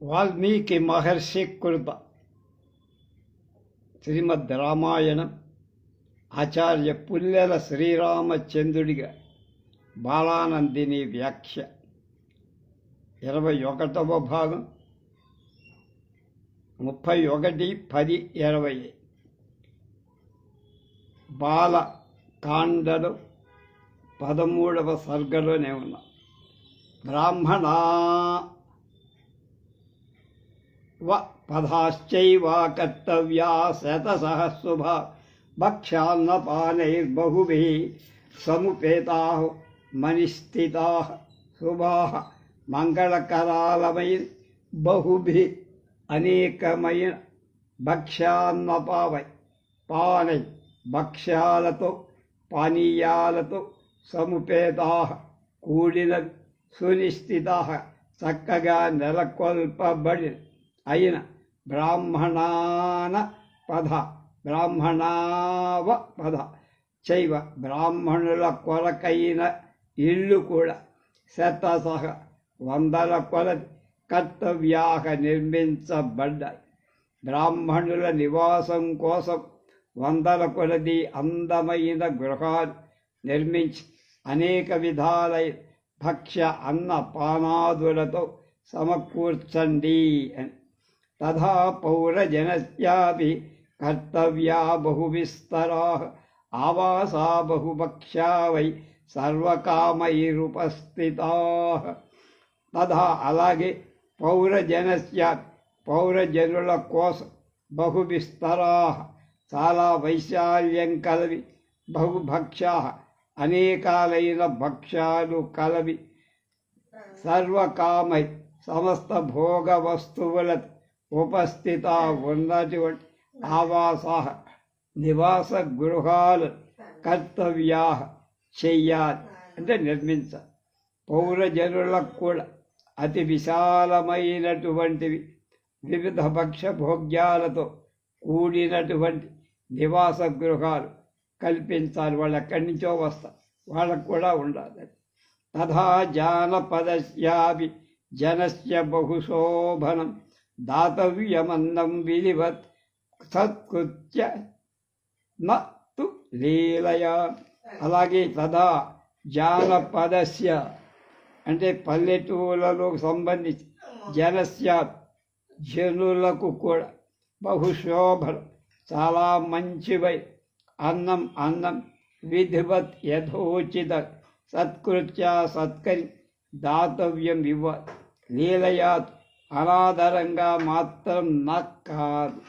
వాల్మీకి మహర్షి కృత శ్రీమద్ రామాయణం ఆచార్య పుల్లెల శ్రీరామచంద్రుడిగా బాలానందిని వ్యాఖ్య 21వ భాగం 31-10-20 బాలకాండలో 13వ సర్గలోనే ఉన్నాం. బ్రాహ్మణా పదాశ్చైవ కర్తవ్యా శతశః శుభా భక్ష్యాన్నపానైర్బహుభిః సముపేతాః మనిస్థితాః శుభాః మంగళకరాలమైన బహుభిః అనేకమైన భక్ష్యాన్నపావై పానై భక్ష్యాలతో పానీయాలతో సముపేతాః కూడిన సునిశ్చితాః చక్కగా నెలకొల్పబడి అయిన బ్రాహ్మణాన బ్రాహ్మణావ పద చైవ బ్రాహ్మణుల కొరకైన ఇళ్ళు కూడా శతశః వందల కొలది కర్తవ్యాః నిర్మించబడ్డాయి. బ్రాహ్మణుల నివాసం కోసం వందల కొలది అందమైన గృహాలు నిర్మించి అనేక విధాలైన భక్ష్య అన్న పానాదులతో సమకూర్చండి అని. తథా పౌరజనస్యాపి కర్తవ్యా బహువిస్తరాః ఆవాసా బహుభక్ష్యా వై సర్వకామైరుపస్థితాః. తథా అలాగే పౌరజనుల కోసం బహువిస్తరాః చాలా వైశాల్యం కలవి బహుభక్ష్యాః అనేకాలైన భక్ష్యాలు కలవి సర్వకామై సమస్త భోగ వస్తువులతో ఉపస్థిత ఉన్నటువంటి ఆవాసాః నివాస గృహాలు కర్తవ్యాః చెయ్యాలి అంటే నిర్మించాలి. పౌరజనులకు కూడా అతి విశాలమైనటువంటివి వివిధ భక్ష్య భోగ్యాలతో కూడినటువంటి నివాస గృహాలు కల్పించాలి. వాళ్ళు ఎక్కడి నుంచో వస్తారు, వాళ్ళకు కూడా ఉండాలి. తథా జానపదస్యాపి జనస్య బహుశోభనం దాతవ్యమన్నం విధివత్ సత్కృత్య నతు లీలయా. అలాగే తథా జానపదస్య అంటే పల్లెటూళ్ళలో సంబంధించి జనస్య జనులకు కూడా బహుశోభనం చాలా మంచివై అన్నం విధివత్ యథోచిత సత్కృత్య సత్కరి దాతవ్యం ఇవ్వ లీలయాత్ అనాదరంగా మాత్రం కాదు.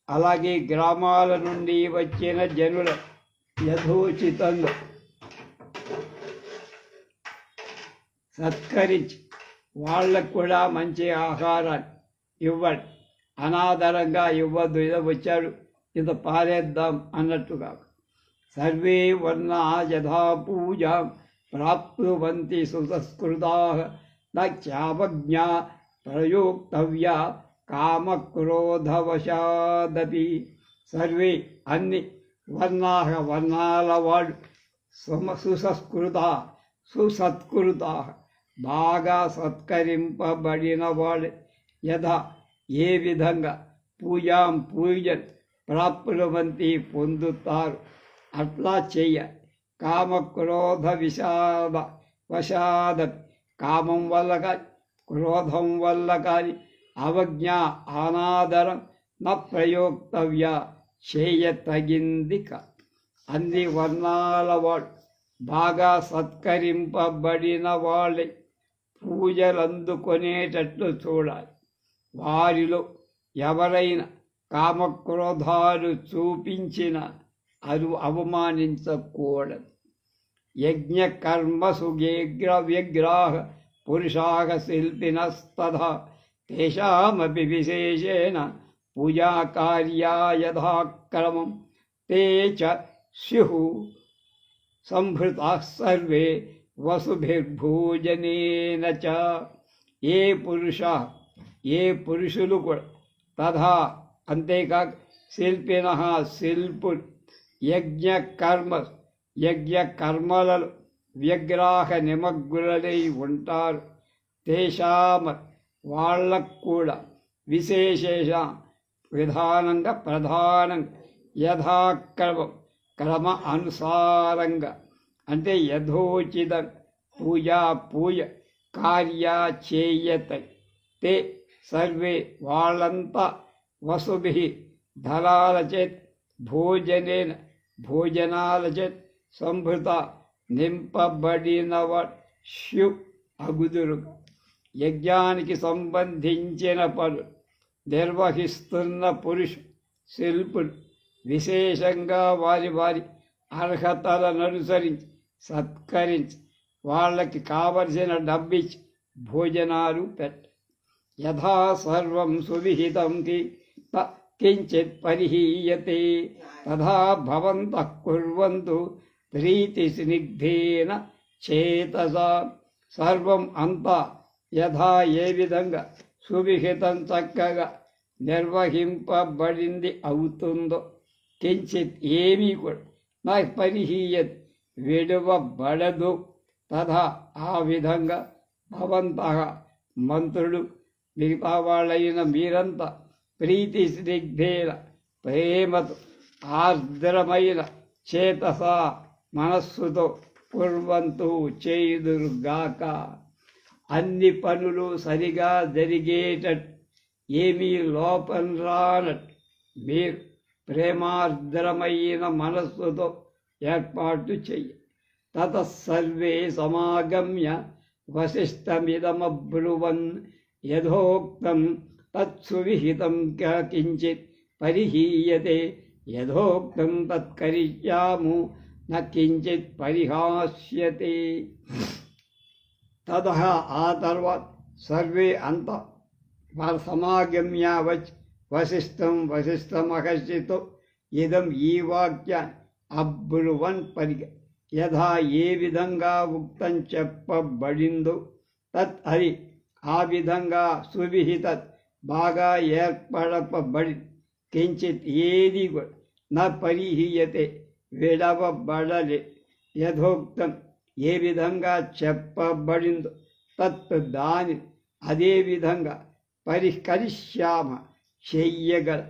అలాగే గ్రామాల నుండి వచ్చిన జనుల యథోచితంగా సత్కరించి వాళ్ళకు కూడా మంచి ఆహారాన్ని ఇవ్వండి. అనాదరంగా ఇవ్వద్దు, ఏదో వచ్చాడు ఇంత పారేద్దాం అన్నట్టుగా. సర్వే వర్ణా యథా పూజాం ప్రాప్నువంతి సుసంస్కృతాః నావజ్ఞా ప్రయోక్తవ్యా కామక్రోధవశాదపి. సర్వే అన్ని వర్ణాః వర్ణాల వాడు సుసత్కృతాః బాగా సత్కరింపబడిన వాడు యథా ఏ విధంగా పూజలు ప్రాప్నువంతి పొందుతారు అట్లా చెయ్య. కామక్రోధ వశాద కామం వల్ల కానీ క్రోధం వల్ల కానీ అవజ్ఞ అనాదరం న ప్రయోక్తవ్య చేయ తగింది అన్ని వర్ణాల వాడు బాగా సత్కరింపబడిన వాళ్ళే పూజలు అందుకొనేటట్లు చూడాలి. వారిలో ఎవరైనా కామక్రోధాలు చూపించిన అది అవమానించకూడదు. యజ్ఞకర్మసు వ్యగ్రాః పురుషాః శిల్పినస్తథా తేషామపి విశేషేణ పూజాకార్యా యథాక్రమం తే చ స్యుః సంభృతాః సర్వే వసుభిర్భోజనేన చ. ఏ పురుషులు కూడా తథా అంతేకాక శిల్పినః శిల్పులు యజ్ఞకర్మలలో వ్యగ్రాహ నిమగ్నులై ఉంటారు. తేషామ వాళ్ళకు కూడా విశేష విధానంగా ప్రధానంగా యథాక్రమం క్రమ అనుసారంగా అంటే యథోచిత పూజ కార్య చేయతై తే సర్వే వాళ్ళంతా వసుభి ధరాల చేత్ భోజనాల చేత్ సంభృత నింపబడినవ శు అగుదురుగా యజ్ఞానికి సంబంధించిన పనులు నిర్వహిస్తున్న శిల్పులు విశేషంగా వారి అర్హతలను అనుసరించి సత్కరించి వాళ్ళకి కావలసిన డబ్బిచ్చి భోజనాలు పెట్ట యథా సర్వం సువిహితం కించిత్ పరిహీయతే తథా భవంతః కుర్వంతు ప్రీతి స్నిగ్ధేన చేతసా సర్వం అంతా యథా ఏ విధంగా సువిహితం చక్కగా నిర్వహింపబడింది అవుతుందో కించిత్ ఏమీ కూడా నా పరిహీయత్ విడువబడదు తథా ఆ విధంగా భవంతః మంత్రులు మిగతా వాళ్ళైన మీరంతా ప్రీతి స్నిగ్ధేన ప్రేమతో ఆర్ద్రమైన చేతస మనస్సుతో కుర్వంతు చేయుదురుగాక. అన్ని పనులు సరిగా జరిగేటట్టు ఏమీ లోపం రానట్టు మీరు ప్రేమార్ద్రమైన మనస్సుతో ఏర్పాటు చెయ్యి. తతసర్వే సమాగమ్య వశిష్టమిదమబ్రువన్ యథోక్తం తత్సువిహితం కించిత్ పరిహీయతే యథోక్తం తత్కరిష్యాము న కించిత్ పరిహాస్యతే. తతః ఆ తర్వాత సర్వే అంతా వారు సమాగమ్య వశిష్ఠ మహర్షితో ఇదం ఈ వాక్యాన్ని అబ్రువన్ పరిగ యథా ఏ విధంగా ఉక్తం చెప్పబడిందో తత్ అది ఆ విధంగా సువిహిత బాగా ఏర్పడపబడి కించిత్ ఏది నా పరిహీయతే విడవబడలే యథోక్తం ఏ విధంగా చెప్పబడిందో తత్ దాని అదే విధంగా పరిష్కరిష్యామ చెయ్యగల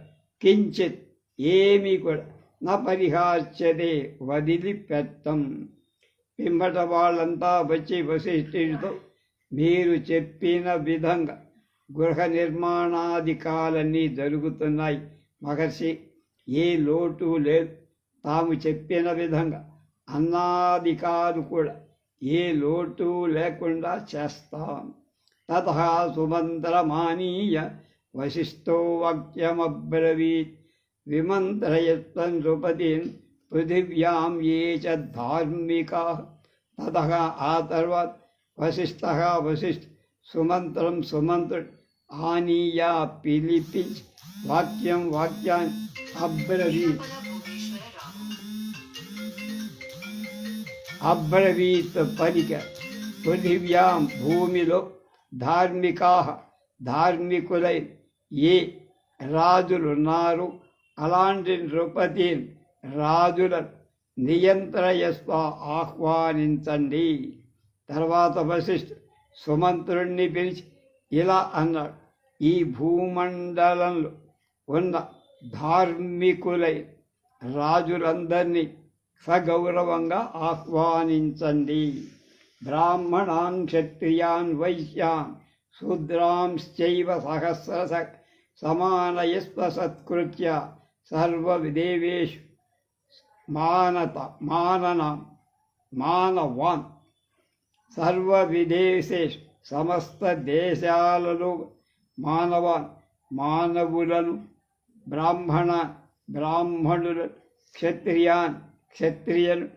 కించిత్ ఏమీ కూడా నా పరిహాస్యతే వదిలిపెట్టం. పిమ్మట వాళ్ళంతా వచ్చి వశిష్ఠుడితో మీరు చెప్పిన విధంగా గృహ నిర్మాణాధికాలన్నీ జరుగుతున్నాయి మహర్షి, ఏ లోటు లేదు. తాము చెప్పిన విధంగా అన్నాధికారు కూడా ఏ లోటు లేకుండా చేస్తాం. తతః సుమంత్రమానీయ వశిష్ఠో వాక్యమబ్రవీత్ విమంత్రయత్వం నృపతిన్ పృథివ్యాం ఏ చ ధార్మికా. తతః ఆ తర్వాత వశిష్ఠుడు సుమంత్రుడు ఆనీయ పిలిపించి వాక్యాన్ని అబ్రవీత్ పలిక పృథివ్యాం భూమిలో ధార్మికులై ఏ రాజులున్నారు అలాంటి నృపతి రాజులను నియంత్రయస్వ ఆహ్వానించండి. తర్వాత వశిష్ఠుడు సుమంత్రుణ్ణి పిలిచి ఇలా అన్నాడు, ఈ భూమండలంలో ఉన్న ధార్మికులై రాజులందరినీ సగౌరవంగా ఆహ్వానించండి. బ్రాహ్మణాన్ క్షత్రియాన్ వైశ్యాన్ శూద్రాంశ్చైవ సహస్ర సమానయస్వ సత్కృత్య సర్వదేవేషు మానవాన్ సర్వవిదేశేషు సమస్త దేశాలలో మానవులను బ్రాహ్మణులను క్షత్రియులను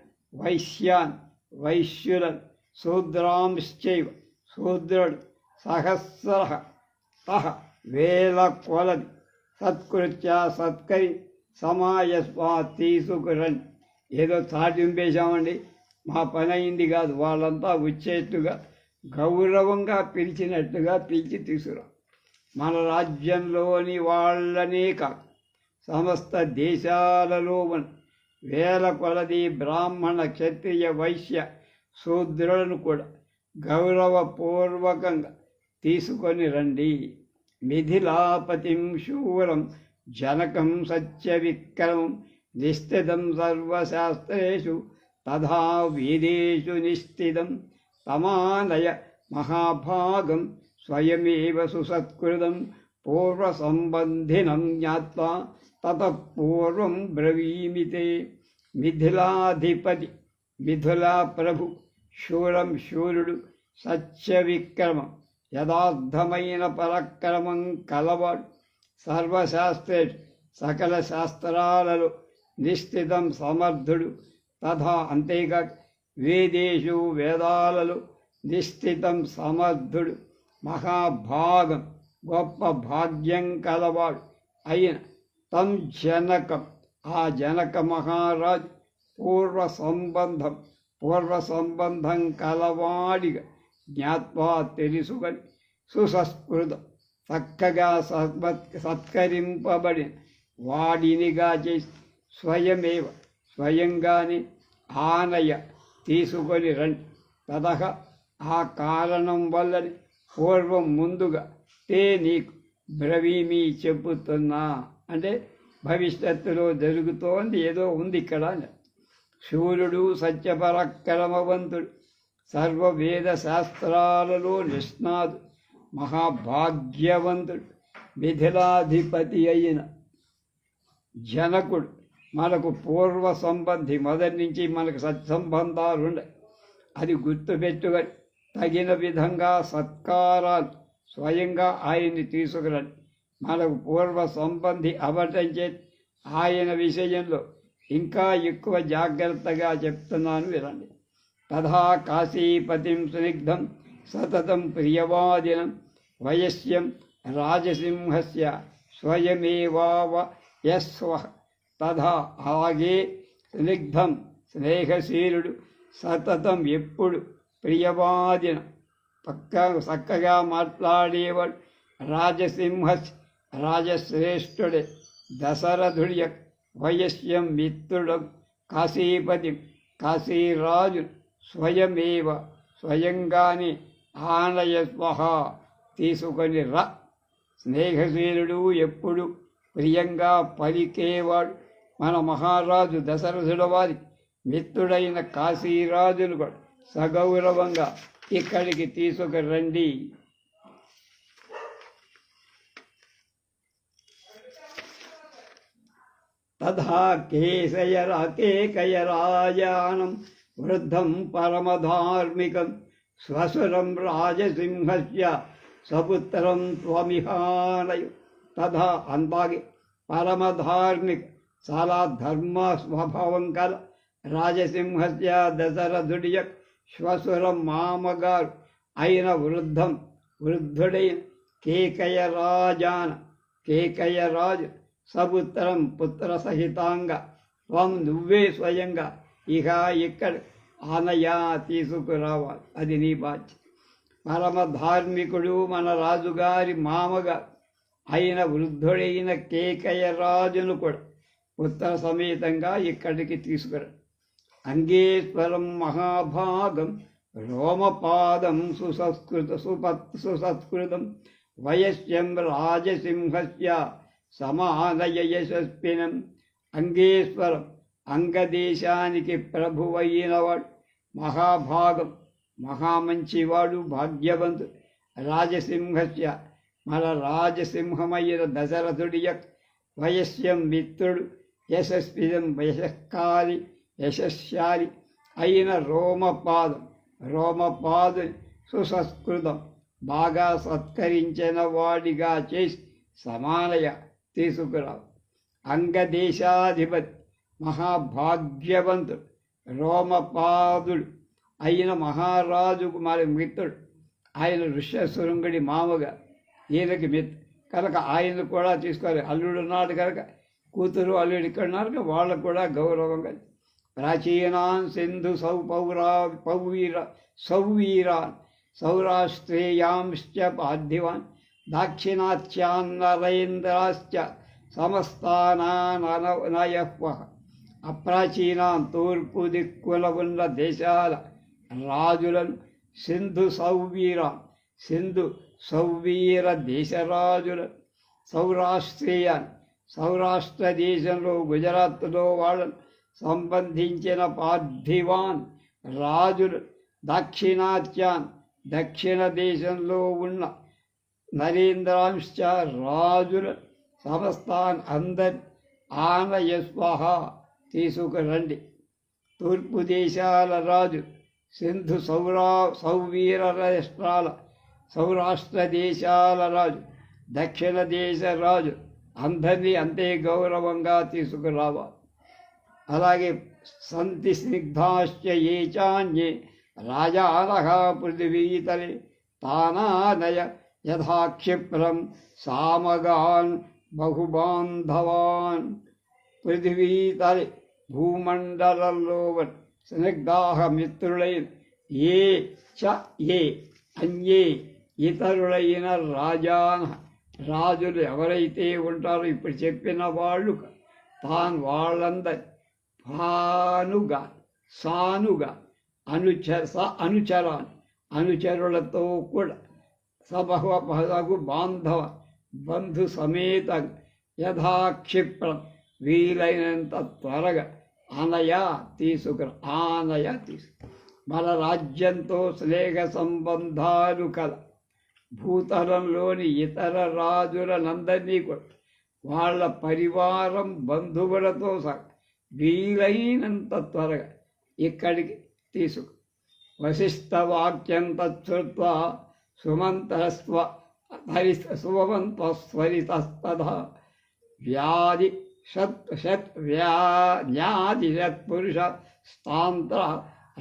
వైశ్యులను శూద్రాంశ్చైవ శూద్రుడు సహస్ర వేల కొలది సత్కృత్య సత్కరి సమాయస్వా తీసుకురండి. ఏదో చాటింపేశామండి మా పని అయింది కాదు, వాళ్ళంతా వచ్చేట్టుగా గౌరవంగా పిలిచినట్టుగా పిలిచి తీసుకురా. మన రాజ్యంలోని వాళ్ళనే కాదు సమస్త దేశాలలో ఉన్న వేల కొలది బ్రాహ్మణ క్షత్రియ వైశ్య శూద్రులను కూడా గౌరవపూర్వకంగా తీసుకొని రండి. మిథిలాపతిం శూరం జనకం సత్యవిక్రమం నిస్థితం సర్వశాస్త్రేషు తథా వేదేషు నిస్థితం తమానయ మహాభాగం స్వయమేవ సుసత్కృతం పూర్వసంబంధినం జ్ఞాత్వా తతః పూర్వం బ్రవీమితే. మిథిలాధిపతి మిథులా ప్రభు, శూరం శూరుడు, సత్యవిక్రమం యథార్థమైన పరాక్రమం కలవాడు, సర్వశాస్త్రేషు సకల శాస్త్రాలలో నిశ్చితం సమర్థుడు, తథా అంతేకాక వేదేషు వేదాలలో నిశ్చితం సమర్థుడు, మహాభాగం గొప్ప భాగ్యం కలవాడు అయిన తం జనకం ఆ జనక మహారాజు పూర్వ సంబంధం కలవాడిగా జ్ఞాత్వా తెలుసుకొని సుసంస్కృతం చక్కగా సత్కరింపబడిన వాడినిగా చేసి స్వయంగానే ఆనయ తీసుకొని రండి. తదహ ఆ కారణం వల్లని పూర్వం ముందుగా తే నీకు బ్రవీమి చెబుతున్నా, అంటే భవిష్యత్తులో జరుగుతోంది, ఏదో ఉంది ఇక్కడ. శూరుడు సత్యపరాక్రమవంతుడు, సర్వవేద శాస్త్రాలలో నిష్ణాతుడు, మహాభాగ్యవంతుడు, మిథిలాధిపతి అయిన జనకుడు మనకు పూర్వ సంబంధి. మొదటి నుంచి మనకు సత్సంబంధాలు ఉన్నాయి, అది గుర్తుపెట్టుకొని తగిన విధంగా సత్కారాలు స్వయంగా ఆయన్ని తీసుకురండి. మనకు పూర్వ సంబంధి అవ్వటం చేతి ఆయన విషయంలో ఇంకా ఎక్కువ జాగ్రత్తగా చెప్తున్నాను వినండి. తథా కాశీపతిం స్నిగ్ధం సతతం ప్రియవాదినం వయస్యం రాజసింహస్య స్వయమేవావయస్వ. తథా అలాగే స్నిగ్ధం స్నేహశీలుడు, సతతం ఎప్పుడు ప్రియవాదిన చక్కగా మాట్లాడేవాడు, రాజశ్రేష్ఠుడే దశరథుడి వయస్యం మిత్రుడు, కాశీపతి కాశీరాజు స్వయంగానే ఆనయస్వహ తీసుకొని ర. స్నేహశీలుడు ఎప్పుడు ప్రియంగా పలికేవాడు మన మహారాజు దశరథుల వారి మిత్రుడైన కాశీరాజును కూడా సగౌరవంగా ఇక్కడికి తీసుకురండి. తథా కేకయరాజానం వృద్ధం పరమధార్మికం స్వసురం రాజసింహస్య సపుత్రం త్వమిహానయు. తథా అంతాగే పరమధార్మిక చాలా ధర్మ స్వభావం కల రాజసింహస్య దశరథుడి శ్వశురం మామగారు అయిన వృద్ధుడైన కేకయరాజు సపుత్రం పుత్ర సహితంగా త్వం నువ్వే స్వయంగా ఇక ఇక్కడ ఆనయా తీసుకురావాలి, అది నీ బాధ్యత. పరమధార్మికుడు మన రాజుగారి మామగారు అయిన వృద్ధుడైన కేకయరాజును కూడా పుత్ర సమేతంగా ఇక్కడికి తీసుకురా. అంగేశ్వరం మహాభాగం రోమపాదం సుసంస్కృతం వయస్యం రాజసింహస్య సమానయ యశస్వినం. అంగేశ్వరం అంగదేశానికి ప్రభువైనవాడు, మహాభాగం మహామంచివాడు, భాగ్యవంతుడు. రాజసింహస్య మన రాజసింహమైన దశరథుడి వయస్యం మిత్రుడు, యశస్వినం యశస్శాలి అయిన రోమపాదు సుసంస్కృతం బాగా సత్కరించిన వాడిగా చేసి సమానయ తీసుకురావు. అంగదేశాధిపతి మహాభాగ్యవంతుడు, రోమపాదుడు అయిన మహారాజుకు మరి మిత్రుడు, ఆయన ఋష్యశృంగుడి మామగా ఈయనకి కనుక ఆయన కూడా తీసుకోవాలి. అల్లుడు ఉన్నాడు కనుక కూతురు అల్లుడు ఇక్కడ ఉన్నారు కనుక వాళ్ళకు కూడా గౌరవంగా. ప్రాచీనాన్ సింధు సౌవీరాన్ సౌరాష్ట్రేయాంశ్చ పార్థివాన్ దాక్షిణాత్యాన్నరేంద్రాశ్చ సమస్తానానయః. అప్రాచీనాం తూర్పు దిక్కుల ఉన్న దేశాల రాజులను సింధు సౌవీరాన్ సింధు సౌవీర దేశరాజుల సౌరాష్ట్రీయాన్ సౌరాష్ట్ర దేశంలో గుజరాత్లో వాళ్ళను సంబంధించిన పార్థివాన్ రాజులు దక్షిణాత్యాన్ దక్షిణ దేశంలో ఉన్న నరేంద్రాంశ రాజుల సమస్తాన్ అందరి ఆనయస్వహ తీసుకురండి. తూర్పు దేశాల రాజు సింధు సౌవీర రాష్ట్రాల సౌరాష్ట్ర దేశాల రాజు దక్షిణ దేశ రాజు అందరినీ అంతే గౌరవంగా తీసుకురావాలి. అలాగే సంతి స్నిగ్ధాశ్చ ఏ చాన్యే రాజానః పృథివీతలే తానానయ యథాక్షిప్రం సామగాన్ బహుబాంధవాన్. పృథివీతలే భూమండలంలో స్నిగ్ధాహ మిత్రులైన ఏ చ ఏ అన్యే ఇతరులైన రాజులు ఎవరైతే ఉంటారో ఇప్పుడు చెప్పిన వాళ్ళు వాళ్ళందరి భానుగా సానుగా అనుచరులతో కూడా సబహు బాంధవ బంధు సమేత యథాక్షిప్రం వీలైనంత త్వరగా తీసుకు మన రాజ్యంతో స్నేహ సంబంధాలు కల భూతలంలోని ఇతర రాజులనందరినీ కూడా వాళ్ళ పరివారం బంధువులతో సహా వీలైనంత త్వరగా ఇక్కడికి తీసుకు. వశిష్ఠవాక్యం తచ్చుత్వా సుమంతస్వరితస్తథా వ్యాధి న్యాదిషత్పురుష స్తాంత్ర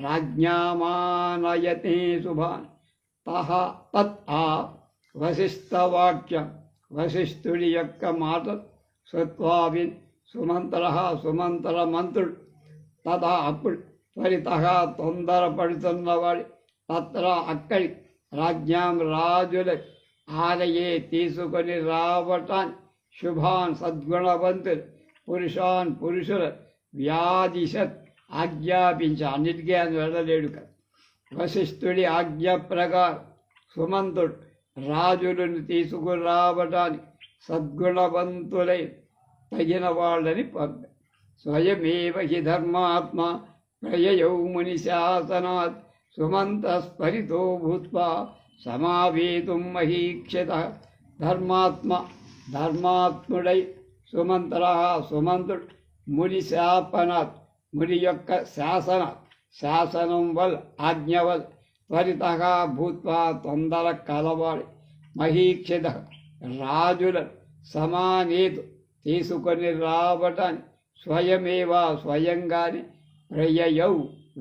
రాజ్ఞామానయతే శుభాన్. తత్ ఆ వశిష్ఠవాక్యం వశిష్ఠుడి యొక్క మాట శ్రుత్వావిన్ సుమంతర మంత్రుడు తదా అప్పుడు త్వరిత తొందరపడుతున్నవాడి తత్ర అక్కడి రాజ్ఞాం రాజుల ఆలయే తీసుకొని రావటాన్ని శుభాన్ సద్గుణవంతులు పురుషుల వ్యాధిషత్ ఆజ్ఞాపించ. అన్నిటికీ ఆయన వెళ్ళలేడు కదా. వశిష్ఠుడి ఆజ్ఞ ప్రకారం సుమంతుడు రాజులను తీసుకురావటానికి సద్గుణవంతులై తగిన వాళ్ళని పంప. స్వయమేవ హి ధర్మాత్మ ప్రయయౌ ముని శాసనాత్ సుమంతస్ఫరితో భూత్వా సమావేతుం మహీక్షత. ధర్మాత్ముడై సుమంతుడు ముని శాపనాత్ ముని యొక్క శాసనం వల్ల ఆజ్ఞ వల్ల త్వరితగా భూత్వా తొందర కలవాడి మహీక్షిత రాజులను సమానేతు తీసుకొని రావటానికి స్వయంగానే ప్రయయౌ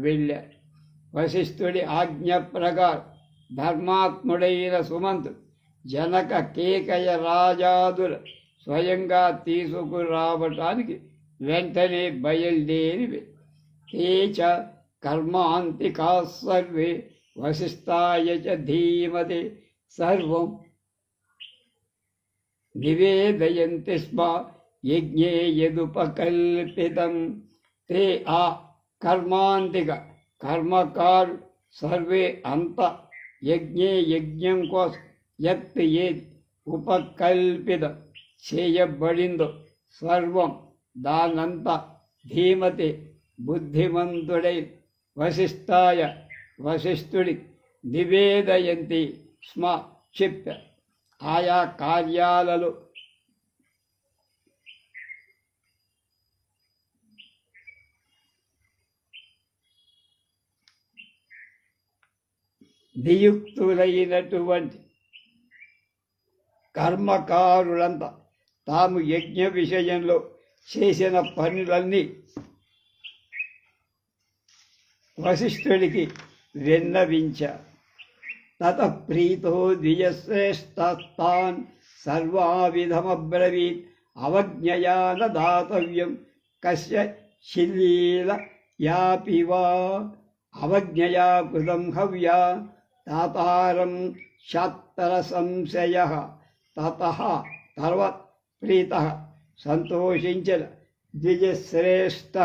వెళ్ళారు. వశిష్ఠుడి ఆజ్ఞ ప్రకారం ధర్మాత్ముడైన సుమంతుడు జనక కేకయ రాజాదులు స్వయంగా తీసుకురావటానికి వెంటనే బయలుదేరి తేచ కర్మాంతికా సర్వే వశిష్ఠాయ చ ధీమతే సర్వం నివేదయంతి స్మ యజ్ఞే యదుపకల్పితం. తే ఆ కర్మాంతిక కర్మకారు సర్వే అంత యజ్ఞం కోసం ఏది ఉపకల్పితం చేయబడిందో సర్వం దానంతా ధీమతి బుద్ధిమంతుడై వశిష్ఠుడి నివేదయంతి స్మ చెప్ప. ఆయా కార్యాలలో నియుక్తులైనటువంటి కర్మకారులంతా తాము యజ్ఞ విషయంలో చేసిన పనులన్నీ వశిష్ఠుడికి విన్నవించారు. తత ప్రీతో ద్విజశ్రేష్ఠాన్ సర్వావిధమబ్రవీత్ అవజ్ఞయా న దాతవ్యం కస్య శిలీల యాపి వా. అవజ్ఞయా కృతం హవ్యా దాతారం శాత్తర సంశయ. తర్వాత ప్రీత సంతోషించిన ద్విజశ్రేష్ఠ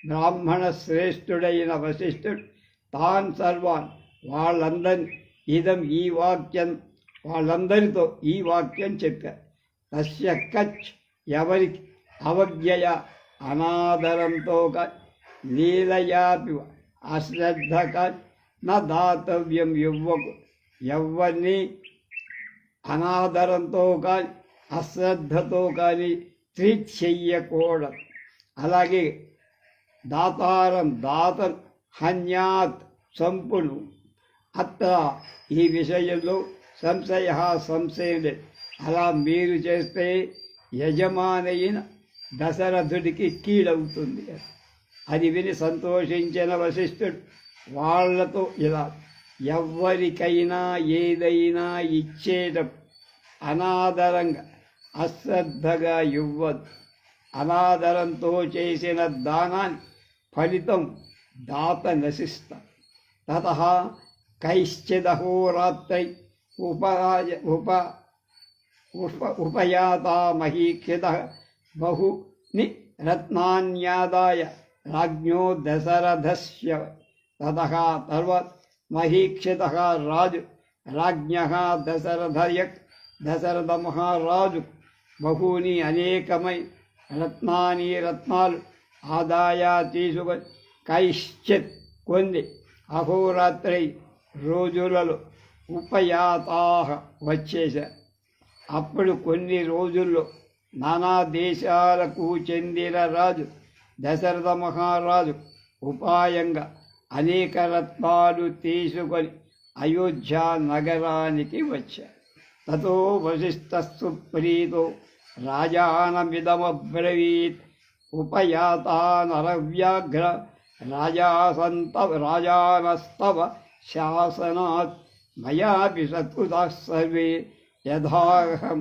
బ్రాహ్మణ శ్రేష్ఠుడైన వశిష్ఠుడు తాన్ సర్వాన్ వాళ్ళందరినీ ఇదం ఈ వాక్యం వాళ్ళందరితో ఈ వాక్యం చెప్పారు. తస్య కచ్ ఎవరికి అవజ్ఞయ అనాదరంతో లీలయాపి అశ్రద్ధక నా దాతవ్యం ఇవ్వకు. ఎవరిని అనాదరంతో కానీ అశ్రద్ధతో కానీ ట్రీట్ చెయ్యకూడదు. అలాగే దాతన్ హన్యాత్ చంపును. అత్త ఈ విషయంలో సంశయం లేదు. అలా మీరు చేస్తే యజమానైన దశరథుడికి కీడవుతుంది. అది విని సంతోషించిన వశిష్ఠుడు వాళ్లతో ఇలా, ఎవరికైనా ఏదైనా ఇచ్చేటప్పుడు అనాదరంగా అశ్రద్ధగా ఇవ్వద్దు. అనాదరంతో చేసిన దానాన్ని ఫలితం దాత నశిస్తాడు. తతః కైశ్చిదహోరాత్రై ఉపయాతా మహీక్షితః బహూని రత్నాన్యాదాయ రాజ్ఞో దశరథస్య. తతః తర్వాత మహీక్షితః రాజు రాజ్ఞః దశరథ మహారాజు బహూని అనేకమై రత్నాలు ఆదాయ తీసుకొని కైశ్చిత్ కొన్ని అహోరాత్రి రోజులలో ఉపయాతాహ వచ్చేశారు. అప్పుడు కొన్ని రోజుల్లో నానా దేశాలకు చెందిన రాజు దశరథ మహారాజు ఉపాయంగా అనేక రత్నాలు తీసుకొని అయోధ్య నగరానికి వచ్చారు. తతో వశిష్ఠస్సు ప్రీతో రాజానమిదమబ్రవీత్ ఉపయాతా నరవ్యాఘ్ర రాజానస్తవ శాసనాత్ మయాపి సత్కృతాః సర్వే యథాహం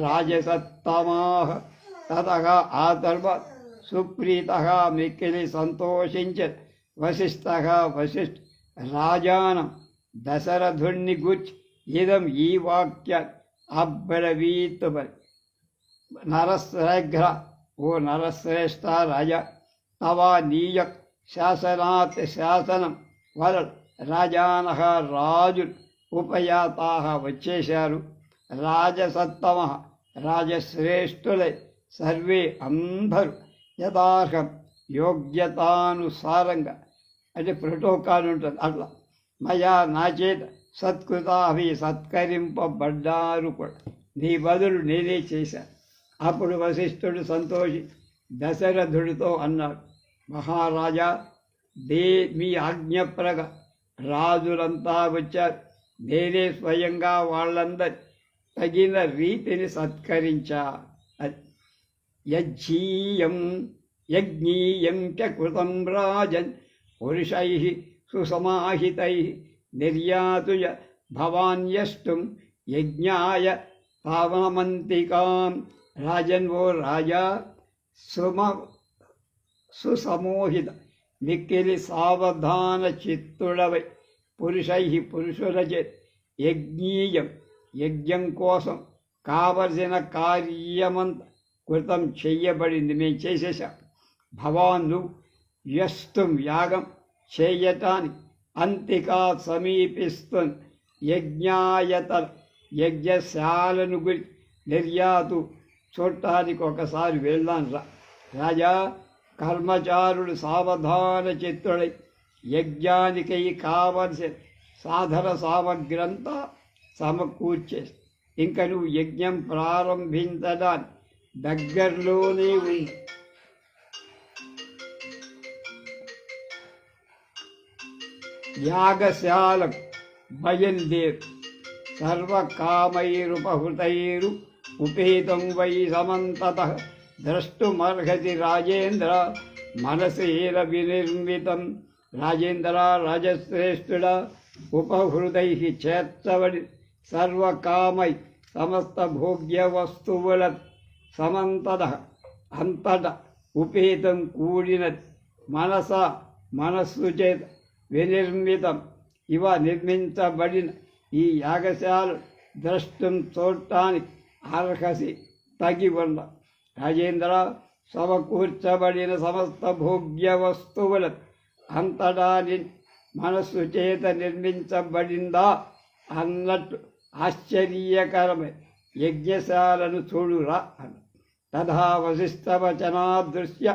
రాజసత్తమాః. తతః ఆ తర్వాత సుప్రీతః మిక్కిలి సంతోషించ వశిష్ఠ రాజానం దశరథుణ్ణి గూర్చి ఇదం ఈ వాక్య అబ్రవీత్. నరశ్రేఘ్ర ఓ నరశ్రేష్ఠ రాజా, తవా నీయ శాసనాత్ శాసనం వలన రాజానః రాజులు ఉపయాతాః వచ్చేశారు. రాజసత్తమ రాజశ్రేష్ఠులై సర్వే అందరూ యథార్హం యోగ్యతానుసారంగా, అంటే ప్రోటోకాల్ ఉంటుంది అట్లా, మయా నా చేత సత్కృతాభి సత్కరింపబడ్డారు కూడా. నీ బదులు నేనే చేశాను. అప్పుడు వశిష్ఠుడు సంతోషి దశరథుడితో అన్నాడు, మహారాజా, మీ ఆజ్ఞప్రగా రాజులంతా వచ్చారు. నేనే స్వయంగా వాళ్ళందరి తగిన రీతిని సత్కరించా. యజ్ఞీయం చ కృతం రాజన్ పురుషై సుసమాహితై నిర్యాతుయ భవాన్యష్టం యజ్ఞాయ పావనమంతికాం. రాజన్వో రాజా, సుసమోహిత మిక్కిలి సావధాన చిత్తుడవై పురుషులచే యజ్ఞీయం యజ్ఞం కోసం కావలసిన కార్యమంత కృతం చెయ్యబడింది, మేము చేసేసాం. భవాన్ను యస్తుం యాగం చేయటానికి అంతికా సమీపిస్తుంది. యజ్ఞశాలను గురి నిర్యాతు చూడటానికి ఒకసారి వెళ్దాం రా. రాజా, కర్మచారుడు సావధాన చిత్తుడై యజ్ఞానికై కావలసిన సాధన సామగ్రంతా సమకూర్చేసి ఇంక నువ్వు యజ్ఞం ప్రారంభించడానికి దగ్గరలోనే ఉంది. యాగశాలకు బయలుదేరు. సర్వకామైరుపహృతైరు ఉపేతం వై సమంతతః ద్రష్టుమర్హసి రాజేంద్ర మనసేన వినిర్మితం. రాజేంద్ర, రాజశ్రేష్ఠుడ, ఉపహృతై చేర్చబడి సర్వకామై సమస్త భోగ్య వస్తువుల సమంతతః అంతట ఉపేతం కూడినది మనస్సు చేత వినిర్మితం ఇవ నిర్మించబడిన ఈ యాగశాల ద్రష్టం చూడటానికి అర్హసి తగి ఉన్న. రాజేంద్ర, సమకూర్చబడిన సమస్త భోగ్య వస్తువుల అంతటా మనస్సు చేత నిర్మించబడిందా అన్నట్టు ఆశ్చర్యకరమే యజ్ఞశాలను చూడురా అన్న. తథా వశిష్ఠవచనాదృశ్య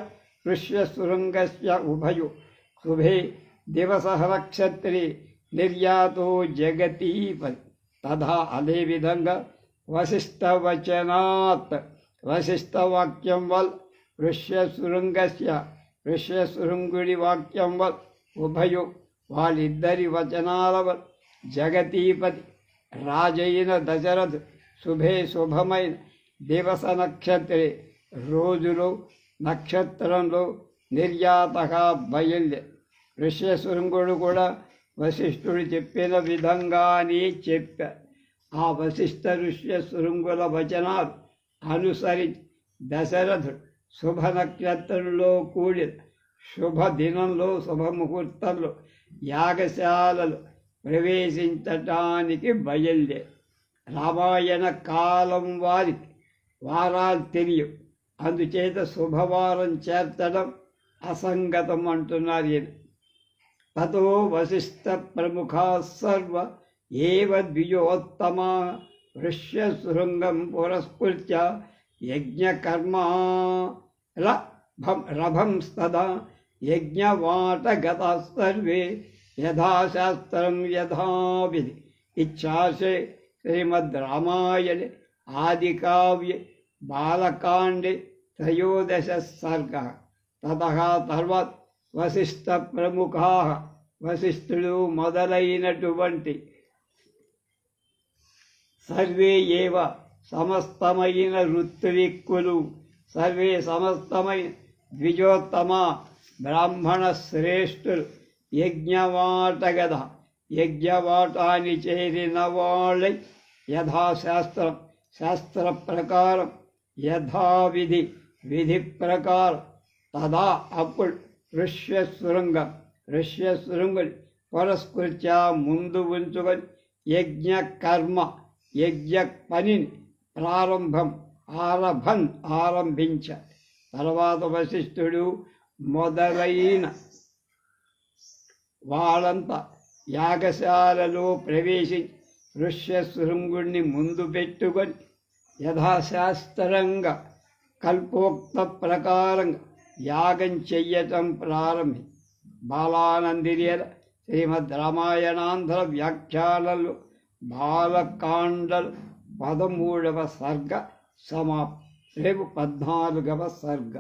ఋష్యశృంగస్య ఉభయో శుభే దివస నక్షత్రే నిర్యాతో జగతీపతి. తథా అదే విధంగా వశిష్ఠవచనాత్ వశిష్ఠవాక్యం వల్ ఋష్యశృంగస్య ఋష్యశృంగుడి వాక్యం వల్ ఉభయో వాళ్ళిద్దరి వచనాల వల్ జగతీపతి రాజైన దశరథ్ శుభే శుభమైన దివస నక్షత్రే రోజులో నక్షత్రంలో నిర్యాతగా బయలుదే. ఋష్యశృంగుడు కూడా వశిష్ఠుడు చెప్పిన విధంగానే చెప్పారు. ఆ వశిష్ఠ ఋష్యశృంగుల వచనాలు అనుసరించి దశరథుడు శుభ నక్షత్రంలో కూడిన శుభదినంలో శుభముహూర్తంలో యాగశాలలో ప్రవేశించటానికి బయలుదే. రామాయణ కాలం వారికి వారాలు తెలియవు, అందుచేత శుభవారం చేర్చడం అసంగతం అంటున్నారు ఈయన. తతో వశిష్ఠ ప్రముఖా సర్వ ఏవ ద్విజోత్తమా ఋష్యశృంగం పురస్కృత్య యజ్ఞకర్మా రభంస్తదా యజ్ఞవాటగతా సర్వే యథాశాస్త్రం యథావిధి. ఇచ్ఛాసే శ్రీమద్ రామాయణే ఆదికావ్యే బాలకాండే త్రయోదశ సర్గ. తతః తర్వాత వశిష్ఠ ప్రముఖా వశిష్ఠుడు మొదలైనటువంటి సర్వే ఏవ సమస్తమైన ఋత్విక్కులు సర్వే సమస్తమైన ద్విజోత్తమ బ్రాహ్మణ శ్రేష్ఠులు యజ్ఞవాటగద యజ్ఞవాటాన్ని చేరిన వాళ్ళై యథాశాస్త్రం శాస్త్ర ప్రకారం యథావిధి విధి ప్రకారం తదా అప్పుడు ఋష్యశృంగం ఋష్యశృంగుని పురస్కృత్య ముందు ఉంచుకొని యజ్ఞ కర్మ యజ్ఞ పనిని ఆరంభించ. తర్వాత వశిష్ఠుడు మొదలైన వాళ్ళంతా యాగశాలలో ప్రవేశించి ఋష్యశృంగుణ్ణి ముందు పెట్టుకొని యథాశాస్త్రంగా కల్పోక్త ప్రకారంగా యాగం చెయ్యటం ప్రారంభి. బాలానందినియల శ్రీమద్ రామాయణాంధ్ర వ్యాఖ్యానాలు బాలకాండలు 13వ సర్గ సమాప్తి. రేపు 14వ సర్గ.